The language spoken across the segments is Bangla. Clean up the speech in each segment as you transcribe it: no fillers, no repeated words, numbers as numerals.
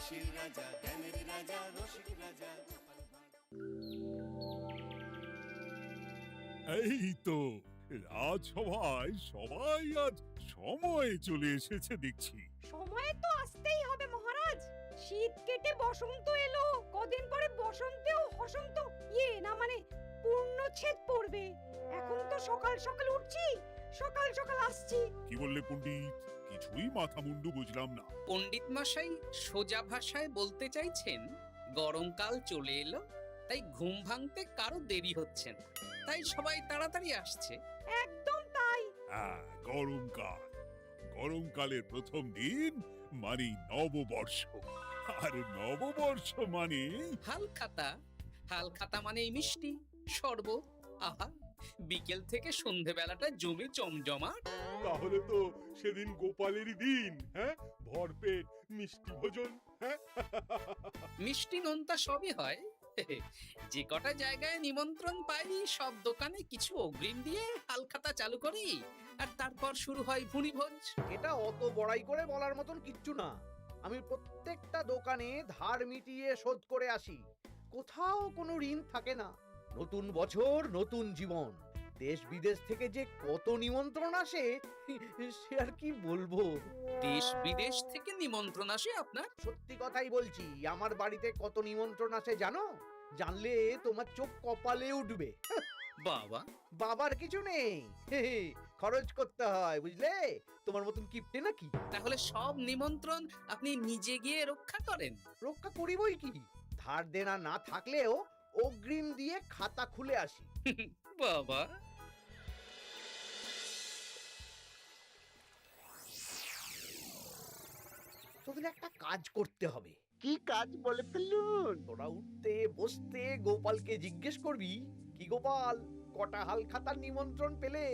হাসির রাজা, জ্ঞানের রাজা, রসিক রাজা। এই তো রাজসভায় সবাই আজ সময়ে চলে এসেছে দেখছি। সময়ে তো আসতেই হবে মহারাজ। শীত কেটে বসন্ত এলো, কদিন পরে বসন্তেও বসন্ত না মানে পূর্ণচ্ছেদ পড়বে। এখন তো সকাল সকাল উঠছি, সকাল সকাল আসছি। কি বললে পণ্ডিত? কিছুই মাথা মুন্ডু বুঝলাম না। পণ্ডিত মশাই সোজা ভাষায় বলতে চাইছেন গরমকাল চলে এলো, তাই ঘুম ভাঙতে কারো দেরি হচ্ছে না, তাই সবাই তাড়াতাড়ি আসছে। একদম তাই। হ্যাঁ, গরমকাল। গরমকালের প্রথম দিন মানে নববর্ষ, আর নববর্ষ মানে হালখাতা। হালখাতা মানে মিষ্টি শরবত। আহা, বিকেল থেকে সন্ধেবেলাটা জমে জমজমাট। তাহলে তো সেদিন গোপালেরই দিন। হ্যাঁ, ভরপেট মিষ্টি ভোজন। হ্যাঁ, মিষ্টি নোনতা সবই হয়। যে কটা জায়গায় নিমন্ত্রণ পাই সব দোকানে কিছু অগ্রিম দিয়ে হালখাতা চালু করি, আর তারপর শুরু হয় ভুনিভোজ। এটা অত বড়াই করে বলার মতন কিচ্ছু না। আমি প্রত্যেকটা দোকানে ধার মিটিয়ে শোধ করে আসি, কোথাও কোনো ঋণ থাকে না। নতুন বছর নতুন জীবন, দেশ বিদেশ থেকে যে কত নিমন্ত্রণ আসে সে আর কি বলবো। দেশ বিদেশ থেকে নিমন্ত্রণ আসে আপনার? সত্যি কথাই বলছি, আমার বাড়িতে কত নিমন্ত্রণ আসে জানো? জানলে তোমার চোখ কপালে উঠবে। বাবা, বাবার কিছু নেই, খরচ করতে হয় বুঝলে। তোমার মতন কিপটে নাকি? তাহলে সব নিমন্ত্রণ আপনি নিজে গিয়ে রক্ষা করেন? রক্ষা করিবই কি, ধার দেনা না থাকলেও অগ্রিম দিয়ে খাতা খুলে আসি। বাবা, তোদের একটা কাজ করতে হবে। কি কাজ বলে ফেলুন? তোরা উঠতে বসতে গোপালকে জিজ্ঞেস করবি, কি গোপাল, কটা হাল খাতার নিমন্ত্রণ পেলে?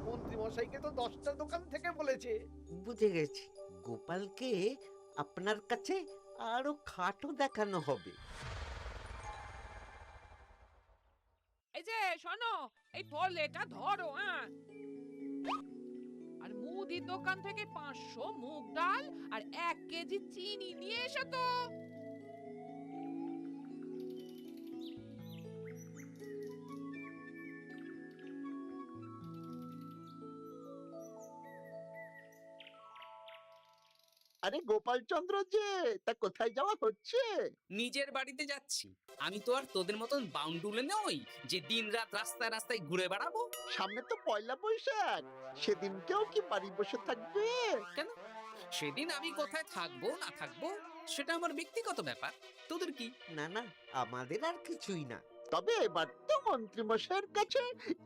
মন্ত্রী মশাইকে তো 10টা দোকান থেকে বলেছে। বুঝে গেছি, গোপালকে আপনার কাছে আরো খাটো দেখানো হবে। এই যে শোনো, এই থলেটা ধরো। হ্যাঁ, আর মুদির দোকান থেকে 500 মুগ ডাল আর 1 কেজি চিনি নিয়ে এসো তো। আরে গোপাল চন্দ্র যে, তা কোথায় যাওয়া হচ্ছে? নিজের বাড়িতে যাচ্ছি। আমি তো আর তোদের মতন বাউন্ডুলে নই যে দিনরাত রাস্তায় রাস্তায় ঘুরে বেড়াবো। সামনে তো পয়লা বৈশাখ, সেদিনকেও কি বাড়ি বসে থাকবে? কেন? সেদিন আমি কোথায় থাকবো না থাকবো সেটা আমার ব্যক্তিগত ব্যাপার, তোদের কি? না না, আমাদের আর কিছুই না। তবে এবার তো মন্ত্রী মশাইয়ের কাছে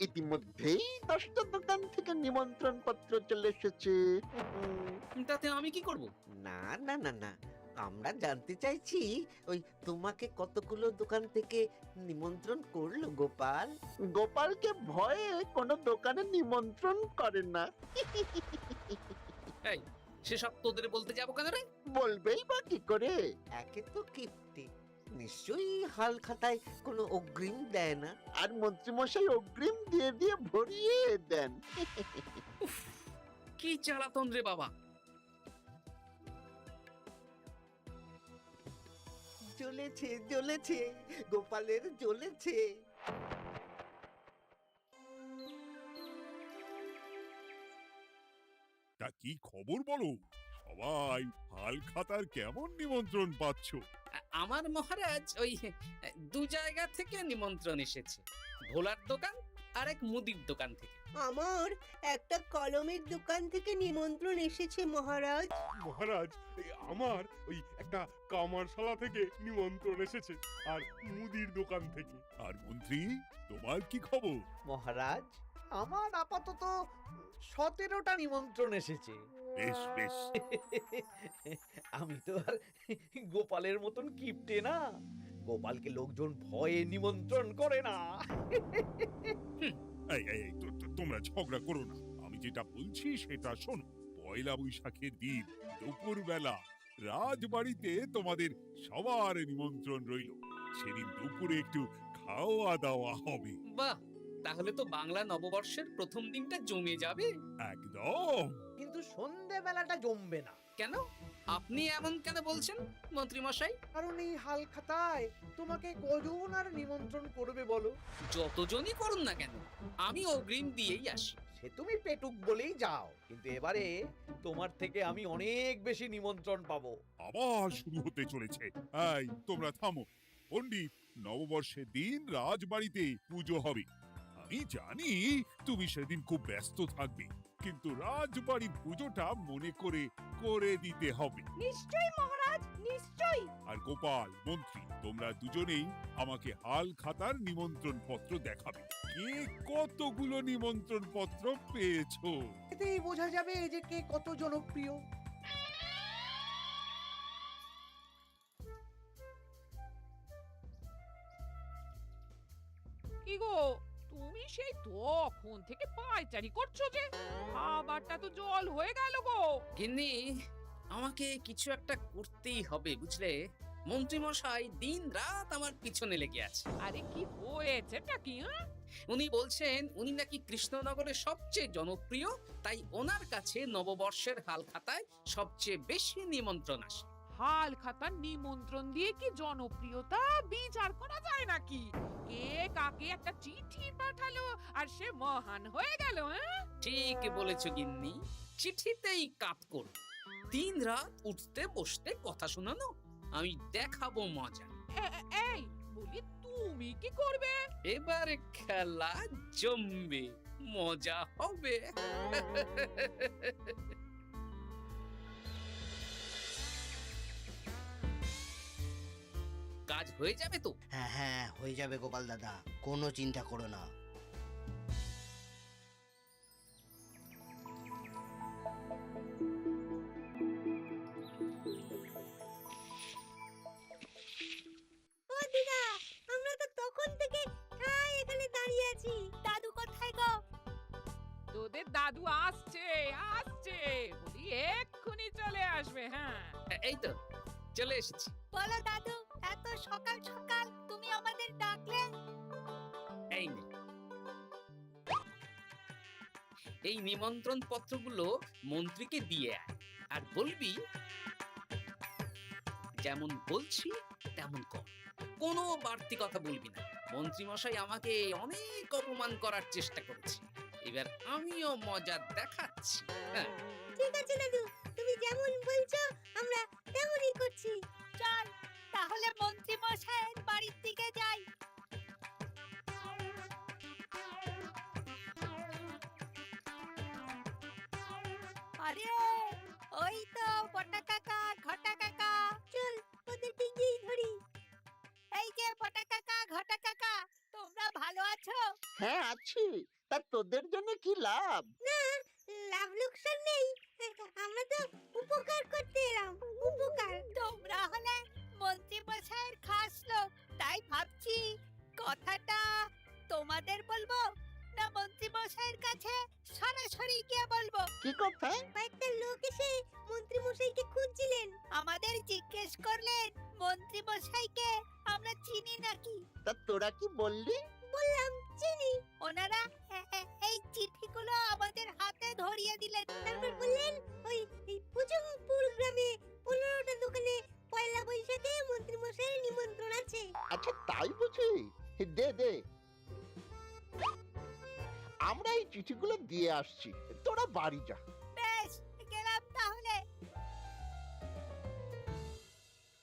ইতিমধ্যেই 10টা দোকান থেকে নিমন্ত্রণ পত্র চলে এসেছে। তাতে আমি কি করব? না না না না, আমরা জানতে চাইছি ওই তোমাকে কতগুলো দোকান থেকে নিমন্ত্রণ করলো গোপাল? গোপালকে ভয়ে কোনো দোকানে নিমন্ত্রণ করে না। এই, সেসব তোদের বলতে যাবো কেন রে? বলবেই বা কি করে? একে তো কিপ্টে, নিশ্চয়ই হাল খাতায় কোনো অগ্রিম দেয় না, আর মন্ত্রীমশাই অগ্রিম দিয়ে দিয়ে ভরিয়ে দেন। কি জ্বালাতন রে বাবা। জ্বলেছে জ্বলেছে, গোপালের জ্বলেছে। তা কি খবর বলো? সবাই হালখাতার কেমন নিমন্ত্রণ পাচ্ছ? আমার মহারাজ ওই 2 জায়গা থেকে নিমন্ত্রণ এসেছে, ভোলার দোকান আর এক মুদির দোকান থেকে। আমার একটা কলমের দোকান থেকে নিমন্ত্রণ এসেছে মহারাজ। মহারাজ, আমার ওই একটা কামারশালা থেকে নিমন্ত্রণ এসেছে, আর মুদির দোকান থেকে। আর মন্ত্রী, তোমার কি খবর? মহারাজ, আমার আপাতত 17টা নিমন্ত্রণ এসেছে। বেশ বেশ। আমি তো আর গোপালের মতন কিপটে না, গোপালকে লোকজন ভয়ে নিমন্ত্রণ করে না। এই এই এই, তোমরা ঝগড়া করো না, আমি যেটা বলছি সেটা শোনো। পয়লা বৈশাখের দিন দুপুরবেলা রাজবাড়িতে তোমাদের সবার নিমন্ত্রণ রইল। সেদিন দুপুরে একটু খাওয়া দাওয়া হবে। বাহ, তাহলে তো বাংলা নববর্ষের প্রথম দিনটা জমে যাবে। একদম। কিন্তু সন্ধেবেলাটা জমবে না। কেন আপনি এমন কেন বলছেন মন্ত্রী মশাই? কারণ এই হাল খাতায় তোমাকে কজন আর নিমন্ত্রণ করবে বলো? যতজনই করুন না কেন আমি অগ্রিম দিয়েই আসি। সে তুমি পেটুক বলেই যাও, কিন্তু এবারে তোমার থেকে আমি অনেক বেশি নিমন্ত্রণ পাবো। আবার শুরু হতে চলেছে। এই তোমরা থামো। পণ্ডিত, নববর্ষের দিন রাজবাড়িতে পুজো হবে। আমি জানি তুমি সেদিন খুব ব্যস্ত থাকবে, কিন্তু রাজবাড়ির পুজোটা মনে করে করে দিতে হবে। নিশ্চয়ই মহারাজ, নিশ্চয়ই। আর গোপাল, মন্ত্রী, তোমরা দুজনেই আমাকে হাল খাতার নিমন্ত্রণ পত্র দেখাবে। কে কতগুলো নিমন্ত্রণ পত্র পেয়েছো? এতেই বোঝা যাবে যে কে কত জনপ্রিয়। কি গো, তুমি সেই তখন থেকে পায়চারি করছো যে? খাবারটা তো জল হয়ে গেল গো। গিন্নি, আমাকে কিছু একটা করতেই হবে বুঝলে। মন্ত্রী মশাই দিন রাত আমার পিছনে লেগে আছে। আরে কি হয়েছেটা কি? হ্যাঁ, উনি বলছেন উনি নাকি কৃষ্ণনগরের সবচেয়ে জনপ্রিয়, তাই ওনার কাছে নববর্ষের হাল খাতায় সবচেয়ে বেশি নিমন্ত্রণ আসে। হাল খাতার নিমন্ত্রণ দিয়ে কি জনপ্রিয়তা বিচার করা যায় নাকি? কে কাকে একটা চিঠি পাঠালো আর সে মহান হয়ে গেল? হ্যাঁ, ঠিক বলেছো গিন্নি, চিঠিতেই কাত করো। দিন রাত উঠতে বসতে কথা শোনানো, আমি দেখাবো মজা। এই বলি, তুমি কি করবে? এবার খেলা জমবে, মজা হবে। কাজ হয়ে যাবে তো? হ্যাঁ হ্যাঁ, হয়ে যাবে গোপাল দাদা, কোনো চিন্তা করো না। ও দিদা, আমরা তো তখন থেকে ঠায় এখানে দাঁড়িয়ে আছি। দাদু কোথায় গো? তোদের দাদু আসছে আসছে, বলি এক্ষুনি চলে আসবে। হ্যাঁ, এই তো চলে এসেছি। বলো দাদু, এত সকাল সকাল তুমি আমাদের ডাকলে? এই নে, এই নিমন্ত্রণ পত্রগুলো মন্ত্রীকে দিয়ে আয়, আর বলবি যেমন বলছি তেমন কর, কোনো বাড়তি কথা বলবি না। মন্ত্রী মশাই আমাকে অনেক অপমান করার চেষ্টা করেছে, এবার আমিও মজা দেখাচ্ছি। হ্যাঁ, ঠিক আছে দাদু, তুমি যেমন বলছো আমরা তেমনই করছি। চল তাহলে মন্ত্রী মশাইয়ের বাড়ির দিকে যাই। আরে ওই তো বটা কাকা, ঘটা কাকা, চল ওদেরকে গিয়ে ধরি। এই যে বটা কাকা, ঘটা কাকা, তোমরা ভালো আছো? হ্যাঁ আছি। তা তোদের জন্য কি লাভ? না, লাভ লোকসান নেই, আমরা তো উপকার করতে এলাম। উপকার? তোমরা হলে মন্ত্রী মশাইয়ের খাস লোক, তাই ভাবছি কথাটা তোমাদের বলবো না মন্ত্রী মশাইয়ের কাছে সরাসরি গিয়ে বলবো। কি কথা? কয়েকটা লোক এসে মন্ত্রী মশাইকে খুঁজছিলেন, আমাদের জিজ্ঞেস করলেন মন্ত্রী মশাইকে আমরা চিনি নাকি। তা তোরা কি বললি? বললাম চিনি। ওনারা এই চিঠিগুলো আমাদের হাতে ধরিয়ে দিলেন, তারপর বললেন ওই পুজংপুর গ্রামে 15টা দোকানে পয়লা বৈশাখে মন্ত্রী মশাইয়ের নিমন্ত্রণ আছে। আচ্ছা তাই বুঝি? দে দে, আমরা এই চিঠিগুলো দিয়ে আসছি, তোরা বাড়ি যা। বেশ, গেলাম তাহলে।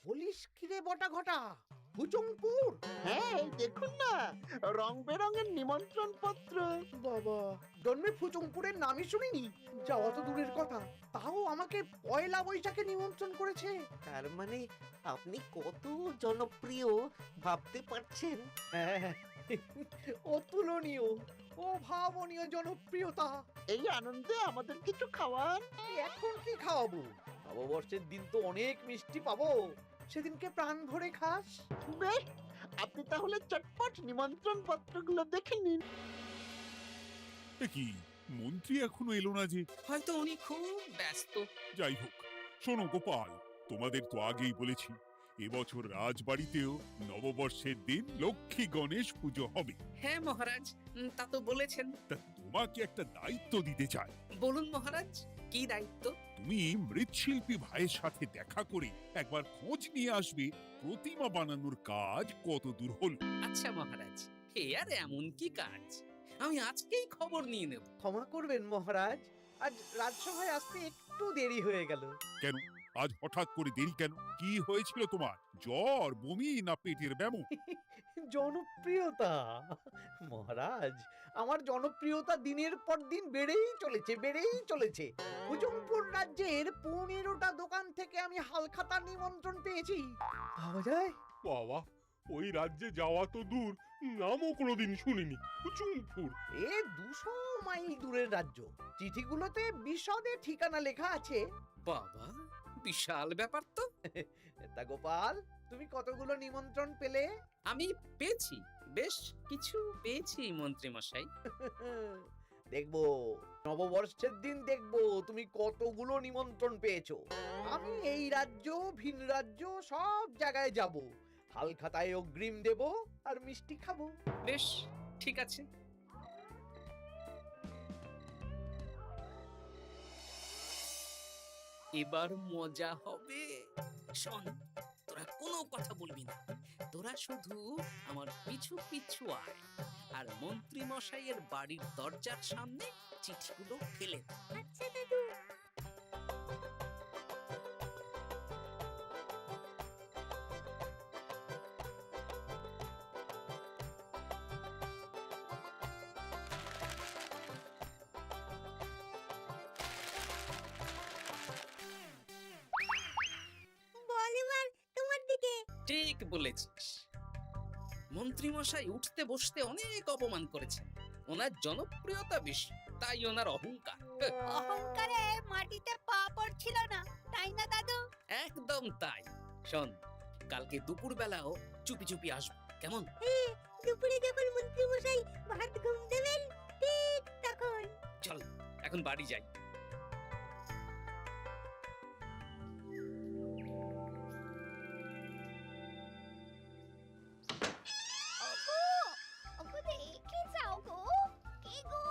বলিস কিরে বটা ঘটা, ভুজংপুর? হ্যাঁ এই দেখুন না, রং বেরঙের নিমন্ত্রণ পত্র। বাবা, জন্মে ফুচুংপুরের নামই শুনিনি, যাওয়া তো দূরের কথা, তাও আমাকে পয়লা বৈশাখে নিমন্ত্রণ করেছে। তার মানে আপনি কত জনপ্রিয় ভাবতে পারছেন? হ্যাঁ, অতুলনীয়, অভাবনীয় জনপ্রিয়তা। এই আনন্দে আমাদের কিছু খাওয়ান। এখন কি খাওয়াবো? নববর্ষের দিন তো অনেক মিষ্টি পাবো, সেদিনকে প্রাণ ভরে খাস। বেশ, আপনি তাহলে চটপট নিমন্ত্রণ পত্রগুলো দেখে নিন। এ কি, মন্ত্রী এখনো এলো না যে? হয়তো উনি খুব ব্যস্ত। যাই হোক, শোনো গোপাল, তোমাদের তো আগেই বলেছি এবছর রাজবাড়িতেও নববর্ষের দিন লক্ষ্মী গণেশ পুজো হবে। হ্যাঁ মহারাজ, তা তো বলেছেন। তা তোমাকে একটা দায়িত্ব দিতে চাই। বলুন মহারাজ, কি দায়িত্ব? তুমি মৃৎশিল্পী ভাইয়ের সাথে দেখা করে একবার খোঁজ নিয়ে আসবে প্রতিমা বানানোর কাজ কত দূর হলো। আচ্ছা মহারাজ, হে আর এমন কি কাজ, আমি আজকেই খবর নিয়ে নেব। ক্ষমা করবেন মহারাজ, আজ রাজসভায় আসতে একটু দেরি হয়ে গেল। কেন আজ হঠাৎ করে দেরি কেন? কি হয়েছিল তোমার? জ্বর, বমি না পেটের ব্যামো? জনপ্রিয়তা মহারাজ, আমার জনপ্রিয়তা দিনের পর দিন বেড়েই চলেছে। হুজুমপুর রাজ্যের 15টা দোকান থেকে আমি হালখাতার নিমন্ত্রণ পেয়েছি। ভাবা যায়? বাবা, ওই রাজ্যে যাওয়া তো দূর, নামও কোনোদিন শুনিনি। হুজুমপুর। এ 200 মাইল দূরের রাজ্য। চিঠিগুলোতে বিশদে ঠিকানা লেখা আছে। বাবা, বিশাল ব্যাপার তো। তা গোপাল, তুমি কতগুলো নিমন্ত্রণ পেলে? আমি পেয়েছি, বেশ কিছু পেয়েছি মন্ত্রী মশাই। দেখবো নববর্ষের দিন দেখবো তুমি কতগুলো নিমন্ত্রণ পেয়েছো। আমি এই রাজ্য ভিন রাজ্য সব জায়গায় যাব, হালখাতায় অগ্রিম দেব আর মিষ্টি খাবো। বেশ, ঠিক আছে। এবার মজা হবে। শোন, তোরা কোনো কথা বলবি না, তোরা শুধু আমার পিছু পিছু আয় আর মন্ত্রী মশাইয়ের বাড়ির দরজার সামনে চিঠিগুলো ফেলে দে। আচ্ছা দাদু। বল এবার তোমার দিকে। ঠিক বলেছিস। মন্ত্রী মশাই উঠতে বসতে অনেক অপমান করেছেন। ওনার জনপ্রিয়তা বেশি, তাই ওনার অহংকার। অহংকারে মাটিতে পা পড়ছিল না, তাই না দাদু? একদম তাই। শোন, কালকে দুপুর বেলাও চুপি চুপি আসবো, কেমন? দুপুরে যখন মন্ত্রী মশাই ভাত ঘুম দেবেন, ঠিক তখন। চল এখন বাড়ি যাই। ওগো দেখে যাও গো। কে গো?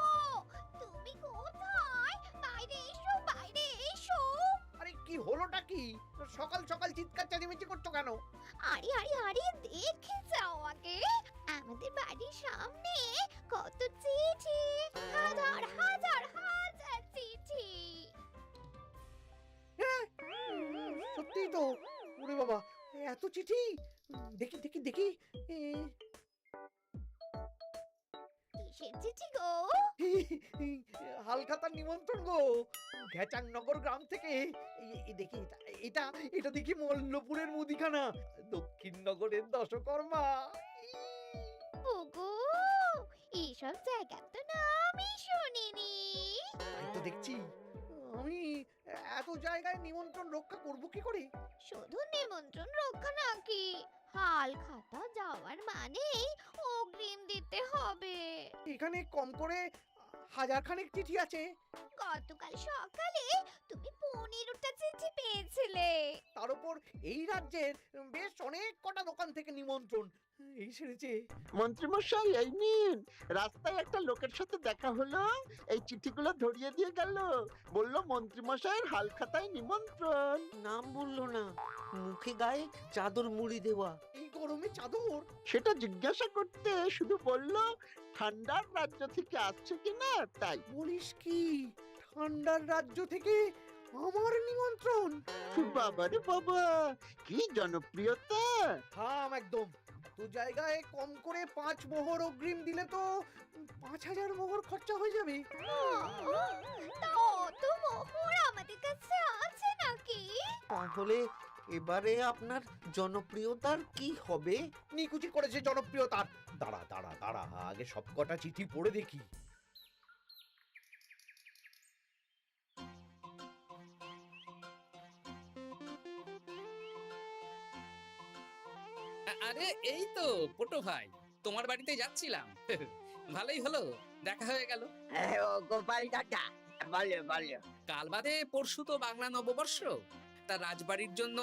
তুমি কোথায়? বাইরে এসো, বাইরে এসো। আরে কি হলোটা কি? সকাল সকাল চিৎকার চেঁচামেচি করছো কেন? আরে আরে আরে দেখে যাও আগে। আমাদের বাড়ির সামনে কত চিঠি, হাজার হাজার হাজার চিঠি। সত্যিই তো। ওরে বাবা, এত চিঠি! দেখি দেখি দেখি। কিসের চিঠি গো? হালখাতার নিমন্ত্রণ গো, ঘ্যাচাংনগর গ্রাম থেকে। দেখি এটা এটা দেখি মল্লপুরের মুদিখানা, দক্ষিণনগরের দশকর্মা। ওগো, এইসব জায়গা তো নামই শুনিনি। তাই তো দেখছি। আমি এত জায়গায় নিমন্ত্রণ রক্ষা করব কি করে? শুধু নিমন্ত্রণ রক্ষা নাকি, হালখাতা যাওয়ার মানেই অগ্রিম দিতে হবে। এখানে কম করে 1000 খানেক চিঠি আছে। গতকাল সকালে তুমি 15টা চিঠি পেয়েছিলে। তার উপর এই রাজ্যের বেশ অনেক কটা দোকান থেকে নিমন্ত্রণ এই সেরেছে। মন্ত্রীমশাই এই নিন, রাস্তায় একটা লোকের সাথে দেখা হলো, এই চিঠিগুলো ধরিয়ে দিয়ে গেল, বলল মন্ত্রীমশাইয়ের হালখাতায় নিমন্ত্রণ। নাম বললো না, মুখে গায়ে চাদর মুড়ি দেওয়া। এই গরমে চাদর? সেটা জিজ্ঞাসা করতে শুধু বলল ঠান্ডার রাজ্য থেকে আসছে কিনা তাই। বলিস কি? ঠান্ডার রাজ্য থেকে আমার নিমন্ত্রণ? বাবারে বাবা, কি জনপ্রিয়তা! থাম একদম। তো জায়গায় কম করে 5 মোহর অগ্রিম দিলে তো 5000 মোহর খরচা হয়ে যাবে। তা অত মোহর আমাদের কাছে আছে নাকি? তাহলে এবারে আপনার জনপ্রিয়তার কি হবে? নিকুচি করেছে জনপ্রিয়তার। দাঁড়া দাঁড়া দাঁড়া, আগে সব কটা চিঠি পড়ে দেখি। আরে এই তো পটো ভাই, তোমার বাড়িতে যাচ্ছিলাম। ভালোই হলো, দেখা হয়ে গেল। গোপাল দাদা, বলো বলো। কাল বাদে পরশু তো বাংলা নববর্ষ, তা রাজবাড়ির জন্য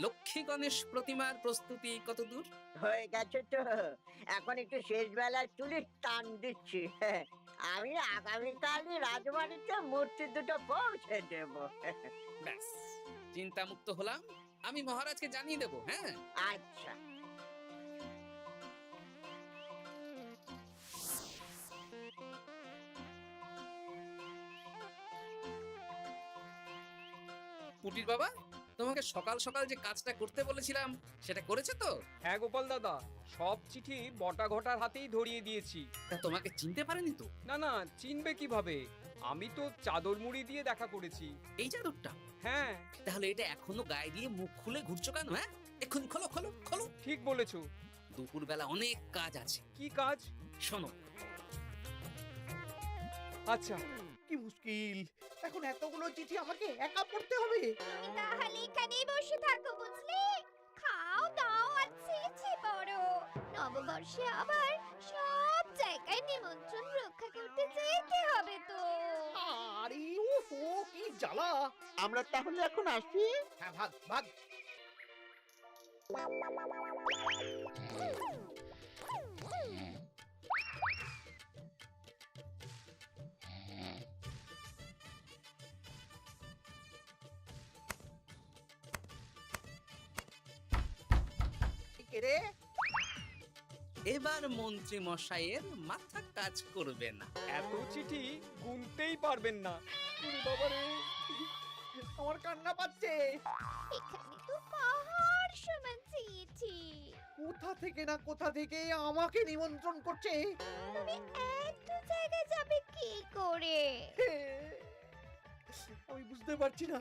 লক্ষ্মী গণেশ প্রতিমার প্রস্তুতি কত দূর? হয়ে গেছে তো, এখন একটু শেষ বেলার চুলির টান দিচ্ছি। আমি আগামীকালই রাজবাড়িতে মূর্তি দুটো পৌঁছে দেব। ব্যাস চিন্তামুক্ত হলাম। আমি মহারাজকে জানিয়ে দেবো। হ্যাঁ, আচ্ছা। পুটির বাবা, তোমাকে সকাল সকাল যে কাজটা করতে বলেছিলাম সেটা করেছে তো? হ্যাঁ গোপাল দাদা, সব চিঠি বটা ঘটার হাতেই ধরিয়ে দিয়েছি। তা তোমাকে চিনতে পারেনি তো? না না, চিনবে কিভাবে? আমি তো চাদর মুড়ি দিয়ে দেখা করেছি। এই চাদরটা? হ্যাঁ। তাহলে এটা এখনো গায়ে দিয়ে মুখ খুলে ঘুরছো কেন? হ্যাঁ, এক্ষুনি খোলো খোলো খোলো। ঠিক বলেছো। দুপুরবেলা অনেক কাজ আছে। কি কাজ? শোনো। আচ্ছা। কি মুশকিল, এখন এতগুলো চিঠি আমাকে একা পড়তে হবে। তুমি তাহলে এখানেই বসে থাকো, বুঝলে? খাও দাও আর চিঠি পড়ো। নববর্ষে আবার সব জায়গায় নিমন্ত্রণ রক্ষা করতে যেতে হবে তো। আরে ওহো, কি জ্বালা। আমরা তাহলে এখন আসি। হ্যাঁ, ভাগ ভাগ। রে, এবার মন্ত্রী মশাইয়ের মাথা কাজ করবে না। এত চিঠি গুনতেই পারবেন না। বাবারে, আমার কান্না পাচ্ছে। এখানে তো পাহাড় সমান চিঠি। কোথা থেকে না কোথা থেকে আমাকে নিমন্ত্রণ করছে। তুমি এত জায়গায় যাবে কি করে? আমি বুঝতে পারছি না।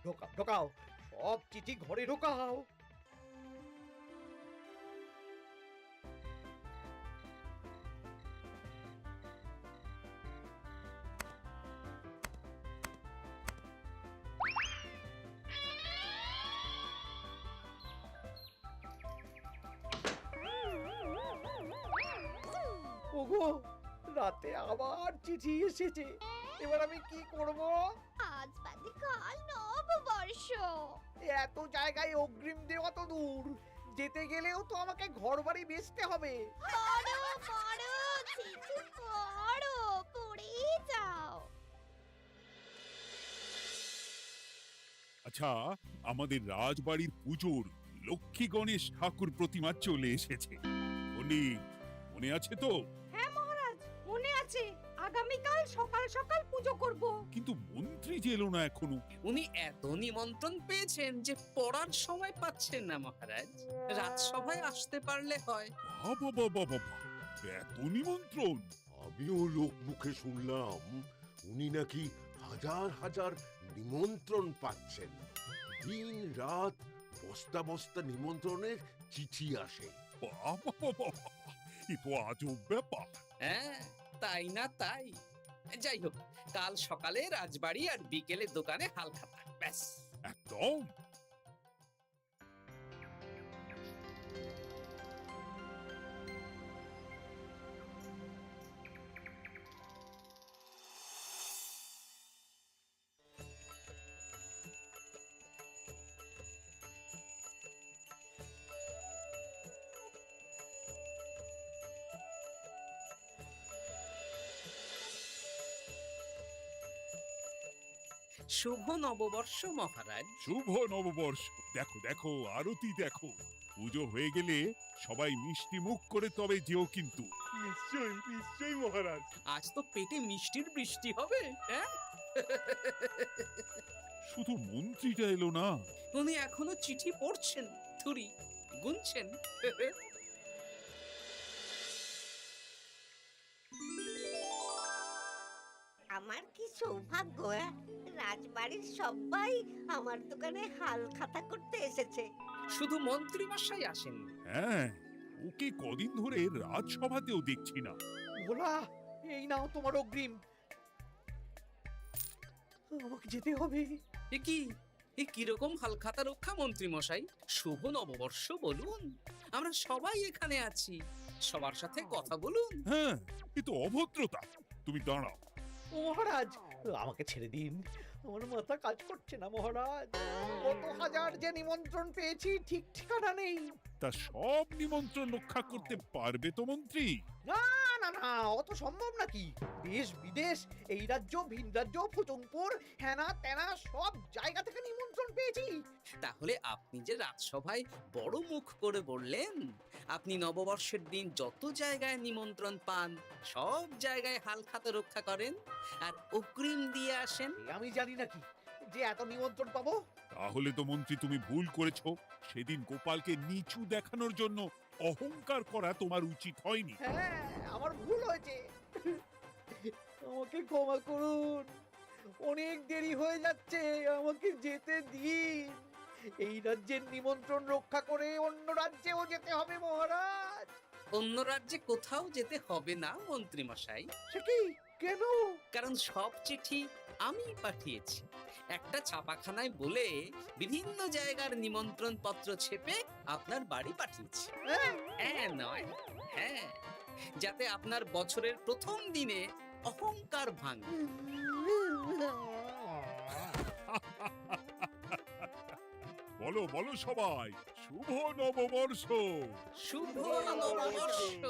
ঢোকাও ঢোকাও, সব চিঠি ঘরে ঢোকাও। ওগো, রাতে আবার চিঠি এসেছে। এবার আমি কি করব? আজ বাদে কাল নববর্ষ। এত জায়গায় অগ্রিম দেওয়া তো দূর, যেতে গেলেও তো আমাকে ঘর বাড়ি বেচতে হবে। পড়ো পড়ো চিঠি পড়ো, পড়ে যাও। আচ্ছা, আমাদের রাজবাড়ির পুজোর লক্ষ্মী গণেশ ঠাকুর প্রতিমা চলে এসেছে। মনে আছে তো? হ্যাঁ মহারাজ, মনে আছে। আগামীকাল সকাল সকাল পুজো করব। কিন্তু মন্ত্রী যে এলো না এখনো। উনি এত নিমন্ত্রণ পেয়েছেন যে পড়ার সময় পাচ্ছেন না মহারাজ। রাজসভায় আসতে পারলে হয়। বাবা বাবা বাবা, এত নিমন্ত্রণ! আমিও লোক মুখে শুনলাম উনি নাকি হাজার হাজার নিমন্ত্রণ পাচ্ছেন। দিন রাত বস্তা বস্তা নিমন্ত্রণের চিঠি আসে। বাবা বাবা, এ তো আজব ব্যাপার। হ্যাঁ, তাই না তাই। যাই হোক, কাল সকালে রাজবাড়ি আর বিকেলে দোকানে হালখাতা। ব্যাস। একদম। শুভ নববর্ষ মহারাজ। শুভ নববর্ষ। দেখো দেখো, আরতি দেখো। পুজো হয়ে গেলে সবাই মিষ্টি মুখ করে তবে যেও কিন্তু। নিশ্চয়ই নিশ্চয়ই মহারাজ। আজ তো পেটে মিষ্টির বৃষ্টি হবে। হ্যাঁ, শুধু মন্ত্রীটা এলো না। উনি এখনো চিঠি পড়ছেন, থুরি গুনছেন। আমার কি সৌভাগ্য! রাজবাড়ির সবাই আমার দোকানে হাল খাতা করতে এসেছে। শুধু মন্ত্রী মশাই আসেন। হ্যাঁ, ওকে কদিন ধরে রাজসভাতেও দেখছি না। ভোলা, এই নাও তোমার অগ্রিম। আমাকে যেতে হবে। এ কি, এ কিরকম হালখাতা রক্ষা মন্ত্রী মশাই? শুভ নববর্ষ বলুন, আমরা সবাই এখানে আছি। সবার সাথে কথা বলুন। হ্যাঁ, এ তো অভদ্রতা। তুমি দাঁড়াও। মহারাজ, আমাকে ছেড়ে দিন। আমার মাথা কাজ করছে না মহারাজ। কত হাজার যে নিমন্ত্রণ পেয়েছি, ঠিক ঠিকানা নেই। তা সব নিমন্ত্রণ রক্ষা করতে পারবে তো মন্ত্রী? না না না অত সম্ভব নাকি? দেশ বিদেশ, এই রাজ্য ভিন রাজ্য, ফচংপুর, হ্যানা ত্যানা সব জায়গা থেকে নিমন্ত্রণ পেয়েছি। তাহলে আপনি যে রাজসভায় বড় মুখ করে বললেন আপনি নববর্ষের দিন যত জায়গায় নিমন্ত্রণ পান সব জায়গায় হালখাতা রক্ষা করেন আর অগ্রিম দিয়ে আসেন। আমি জানি নাকি যে এত নিমন্ত্রণ পাবো? তাহলে তো মন্ত্রী তুমি ভুল করেছো। সেদিন গোপালকে নিচু দেখানোর জন্য অহংকার করা তোমার উচিত হয়নি। হ্যাঁ আমার ভুল হয়েছে, আমাকে ক্ষমা করুন। অনেক দেরি হয়ে যাচ্ছে, আমাকে যেতে দিন। এই রাজ্যের নিমন্ত্রণ রক্ষা করে অন্য রাজ্যেও যেতে হবে মহারাজ। অন্য রাজ্যে কোথাও যেতে হবে না মন্ত্রী মশাই, সে কি? কেন? কারণ সব চিঠি আমি পাঠিয়েছি। একটা ছাপাখানায় বলে বিভিন্ন জায়গার নিমন্ত্রণ পত্র ছেপে আপনার বাড়ি পাঠিয়েছি। হ্যাঁ নয় হ্যাঁ, যাতে আপনার বছরের প্রথম দিনে অহংকার ভাঙে। বলো বলো সবাই, শুভ নববর্ষ। শুভ নববর্ষ।